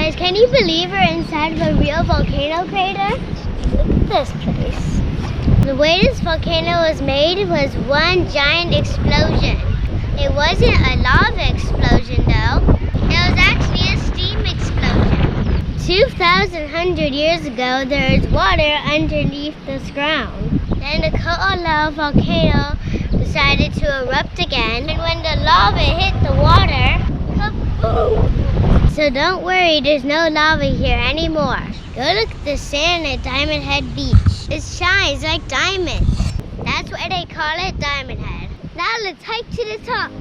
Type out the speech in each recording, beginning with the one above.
Guys, can you believe we're inside of a real volcano crater? Look at this place. The way this volcano was made was one giant explosion. It wasn't a lava explosion though. It was actually a steam explosion. 2,100 years ago, there was water underneath this ground. Then the Ko'olau Volcano decided to erupt again. And when the lava hit the water, kaboom! So don't worry, there's no lava here anymore. Go look at the sand at Diamond Head Beach. It shines like diamonds. That's why they call it Diamond Head. Now let's hike to the top.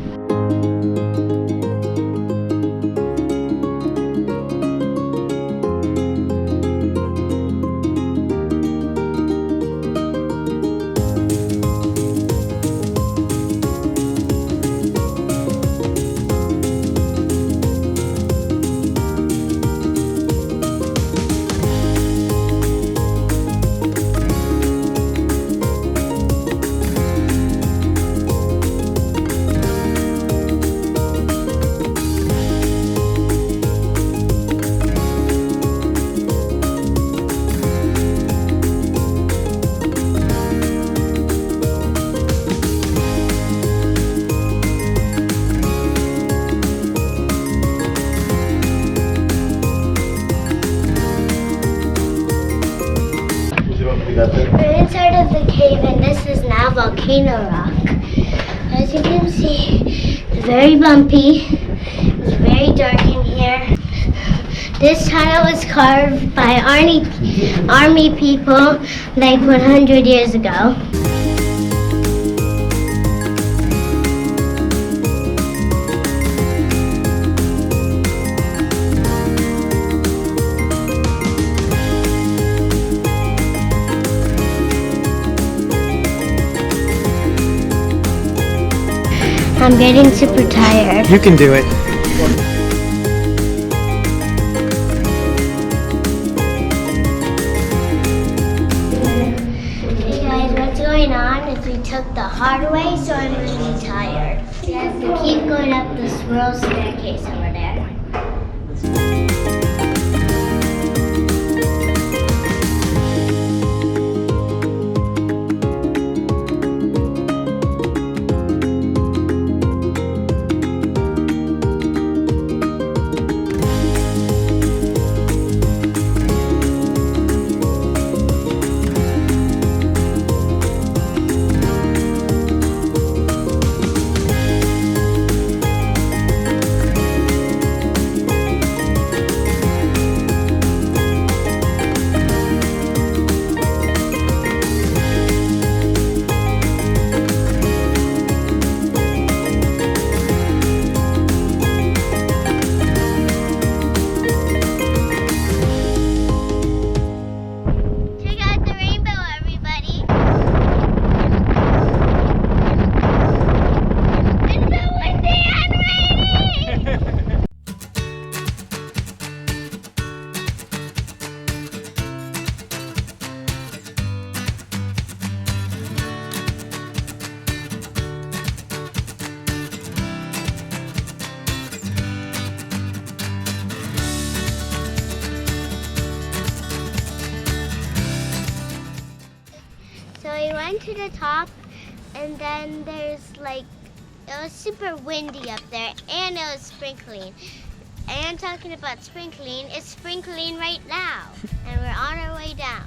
We're inside of the cave and this is now volcano rock. As you can see, it's very bumpy. It's very dark in here. This tunnel was carved by army people like 100 years ago. I'm getting super tired. You can do it. Hey guys, what's going on is we took the hard way, so I'm really tired. We have to keep going up the swirl staircase over there. So we went to the top and then there's like, it was super windy up there and it was sprinkling. And talking about sprinkling, it's sprinkling right now and we're on our way down.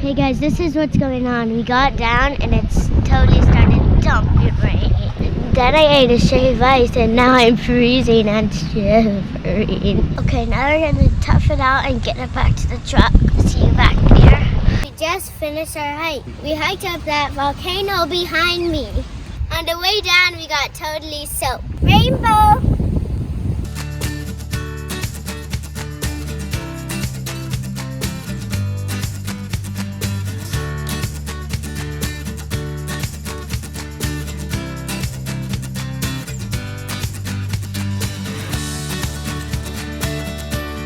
Hey guys, this is what's going on. We got down and it's totally started dumping rain. Then I ate a shave ice and now I'm freezing and shivering. Okay, now we're gonna tough it out and get it back to the truck. See you back there. We just finished our hike. We hiked up that volcano behind me. On the way down, we got totally soaked. Rainbow!